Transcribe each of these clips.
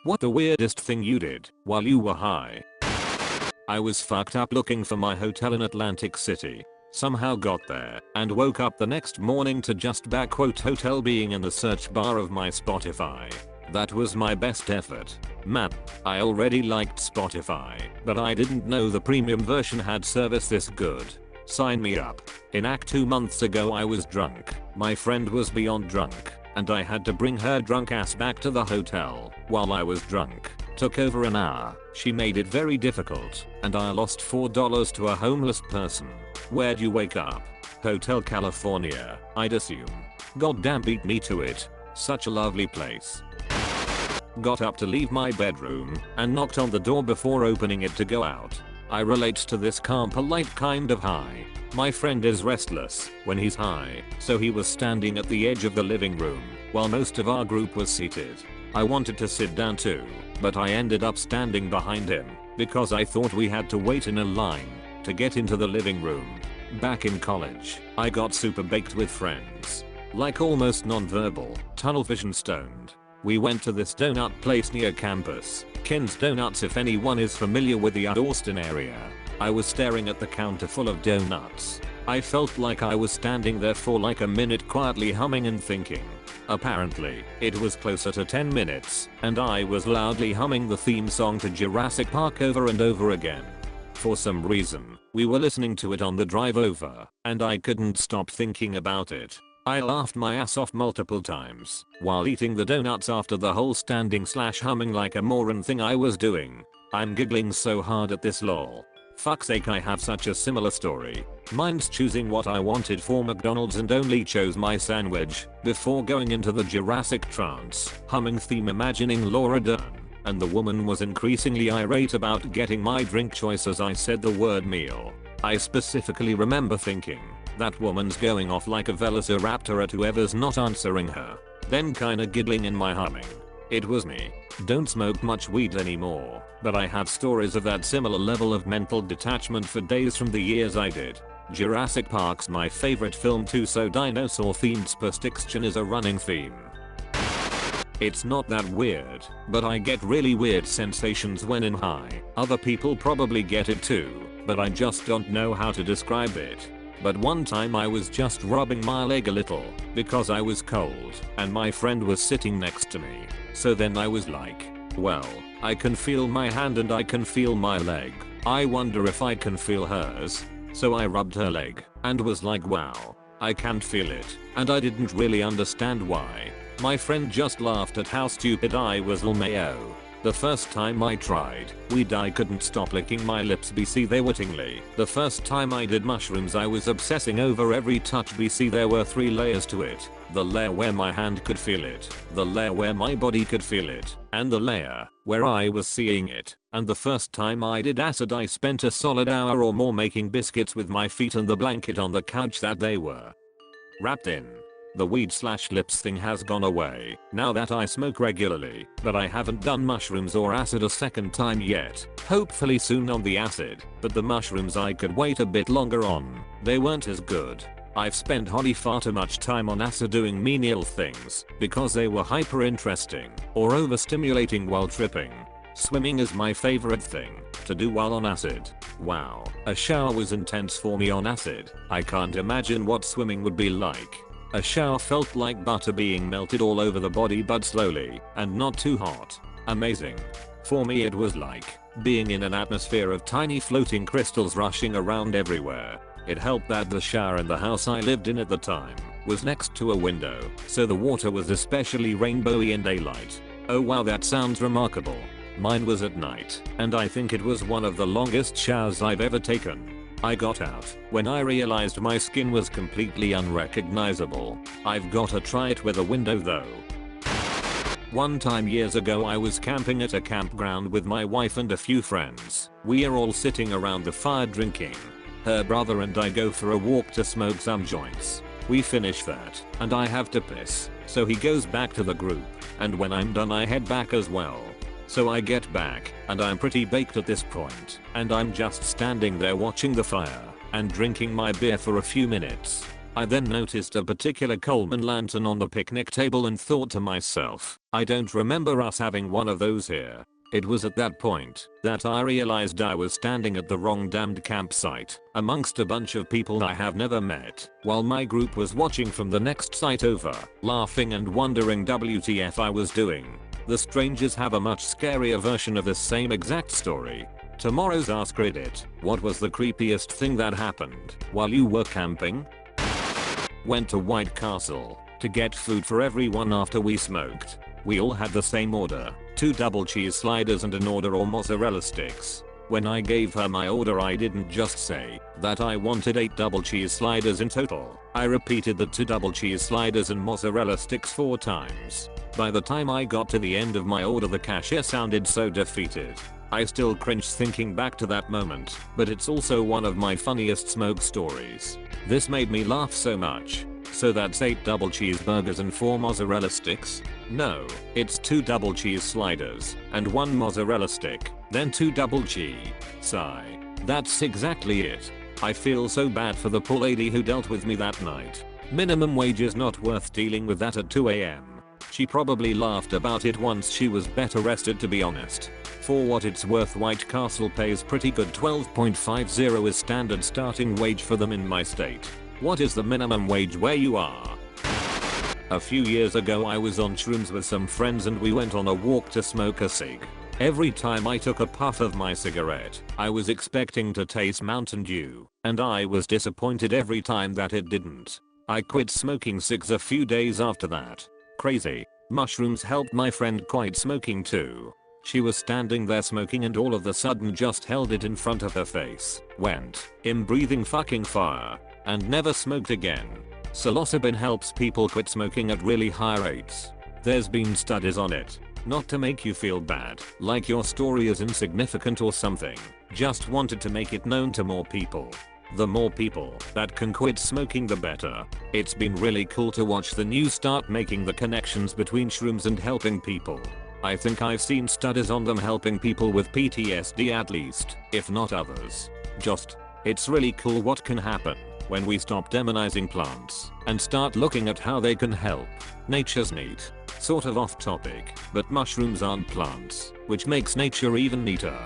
What the weirdest thing you did while you were high? I was fucked up looking for my hotel in Atlantic City. Somehow got there and woke up the next morning to just hotel being in the search bar of my Spotify. That was my best effort. Man, I already liked Spotify, but I didn't know the premium version had service this good. Sign me up. In act 2 months ago I was drunk. My friend was beyond drunk, and I had to bring her drunk ass back to the hotel while I was drunk. Took over an hour. She made it very difficult, and I lost $4 to a homeless person. Where'd you wake up? Hotel California, I'd assume. Goddamn beat me to it. Such a lovely place. Got up to leave my bedroom and knocked on the door before opening it to go out. I relate to this calm, polite kind of high. My friend is restless when he's high, so he was standing at the edge of the living room while most of our group was seated. I wanted to sit down too, but I ended up standing behind him because I thought we had to wait in a line to get into the living room. Back in college, I got super baked with friends. Like almost non-verbal, tunnel vision stoned. We went to this donut place near campus, Ken's Donuts if anyone is familiar with the Austin area. I was staring at the counter full of donuts. I felt like I was standing there for like a minute quietly humming and thinking. Apparently, it was closer to 10 minutes, and I was loudly humming the theme song to Jurassic Park over and over again. For some reason, we were listening to it on the drive over, and I couldn't stop thinking about it. I laughed my ass off multiple times while eating the donuts after the whole standing/humming like a moron thing I was doing. I'm giggling so hard at this lol. Fuck's sake, I have such a similar story. Mine's choosing what I wanted for McDonald's and only chose my sandwich before going into the Jurassic trance, humming theme imagining Laura Dern, and the woman was increasingly irate about getting my drink choice as I said the word meal. I specifically remember thinking, that woman's going off like a velociraptor at whoever's not answering her. Then kinda giggling in my humming. It was me. Don't smoke much weed anymore, but I have stories of that similar level of mental detachment for days from the years I did. Jurassic Park's my favorite film too, so dinosaur themed superstiction is a running theme. It's not that weird, but I get really weird sensations when in high. Other people probably get it too, but I just don't know how to describe it. But one time I was just rubbing my leg a little because I was cold and my friend was sitting next to me. So then I was like, well, I can feel my hand and I can feel my leg. I wonder if I can feel hers. So I rubbed her leg and was like, wow, I can't feel it, and I didn't really understand why. My friend just laughed at how stupid I was. LMAO. The first time I tried weed I couldn't stop licking my lips BC they were tingly. The first time I did mushrooms I was obsessing over every touch BC there were 3 layers to it. The layer where my hand could feel it, the layer where my body could feel it, and the layer where I was seeing it. And the first time I did acid I spent a solid hour or more making biscuits with my feet and the blanket on the couch that they were wrapped in. The weed/lips thing has gone away now that I smoke regularly, but I haven't done mushrooms or acid a second time yet. Hopefully soon on the acid, but the mushrooms I could wait a bit longer on. They weren't as good. I've spent far too much time on acid doing menial things because they were hyper interesting or overstimulating while tripping. Swimming is my favorite thing to do while on acid. Wow, a shower was intense for me on acid. I can't imagine what swimming would be like. A shower felt like butter being melted all over the body but slowly and not too hot. Amazing. For me it was like being in an atmosphere of tiny floating crystals rushing around everywhere. It helped that the shower in the house I lived in at the time was next to a window, so the water was especially rainbowy in daylight. Oh wow, that sounds remarkable. Mine was at night, and I think it was one of the longest showers I've ever taken. I got out when I realized my skin was completely unrecognizable. I've gotta try it with a window though. One time years ago I was camping at a campground with my wife and a few friends. We are all sitting around the fire drinking. Her brother and I go for a walk to smoke some joints. We finish that, and I have to piss, so he goes back to the group, and when I'm done I head back as well. So I get back, and I'm pretty baked at this point, and I'm just standing there watching the fire and drinking my beer for a few minutes. I then noticed a particular Coleman lantern on the picnic table and thought to myself, I don't remember us having one of those here. It was at that point that I realized I was standing at the wrong damned campsite amongst a bunch of people I have never met, while my group was watching from the next site over, laughing and wondering WTF I was doing. The strangers have a much scarier version of the same exact story. Tomorrow's AskReddit. What was the creepiest thing that happened while you were camping? Went to White Castle to get food for everyone after we smoked. We all had the same order, 2 double cheese sliders and an order or mozzarella sticks. When I gave her my order, I didn't just say that I wanted 8 double cheese sliders in total. I repeated the 2 double cheese sliders and mozzarella sticks 4 times. By the time I got to the end of my order, the cashier sounded so defeated. I still cringe thinking back to that moment, but it's also one of my funniest smoke stories. This made me laugh so much. So that's 8 double cheeseburgers and 4 mozzarella sticks? No, it's 2 double cheese sliders and 1 mozzarella stick, then 2 double cheese. Sigh. That's exactly it. I feel so bad for the poor lady who dealt with me that night. Minimum wage is not worth dealing with that at 2 AM. She probably laughed about it once she was better rested, to be honest. For what it's worth, White Castle pays pretty good. 12.50 is standard starting wage for them in my state. What is the minimum wage where you are? A few years ago I was on shrooms with some friends and we went on a walk to smoke a cig. Every time I took a puff of my cigarette, I was expecting to taste Mountain Dew, and I was disappointed every time that it didn't. I quit smoking cigs a few days after that. Crazy. Mushrooms helped my friend quit smoking too. She was standing there smoking and all of a sudden just held it in front of her face, went, breathing fucking fire, and never smoked again. Psilocybin helps people quit smoking at really high rates. There's been studies on it. Not to make you feel bad, like your story is insignificant or something. Just wanted to make it known to more people. The more people that can quit smoking, the better. It's been really cool to watch the news start making the connections between shrooms and helping people. I think I've seen studies on them helping people with PTSD at least, if not others. It's really cool what can happen when we stop demonizing plants and start looking at how they can help. Nature's neat. Sort of off topic, but mushrooms aren't plants, which makes nature even neater.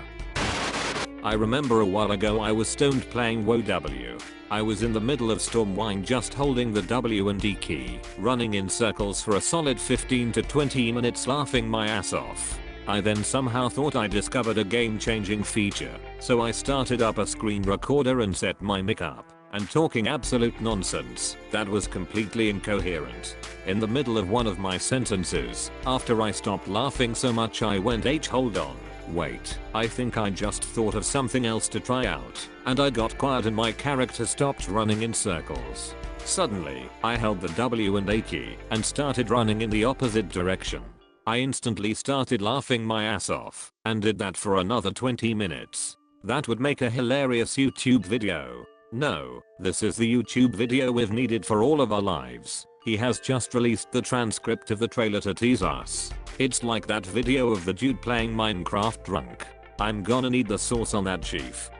I remember a while ago I was stoned playing WoW. I was in the middle of Stormwind just holding the W and D key, running in circles for a solid 15 to 20 minutes laughing my ass off. I then somehow thought I discovered a game-changing feature, so I started up a screen recorder and set my mic up, and talking absolute nonsense that was completely incoherent. In the middle of one of my sentences, after I stopped laughing so much I went hold on. Wait, I think I just thought of something else to try out, and I got quiet and my character stopped running in circles. Suddenly, I held the W and A key and started running in the opposite direction. I instantly started laughing my ass off, and did that for another 20 minutes. That would make a hilarious YouTube video. No, this is the YouTube video we've needed for all of our lives. He has just released the transcript of the trailer to tease us. It's like that video of the dude playing Minecraft drunk. I'm gonna need the source on that, chief.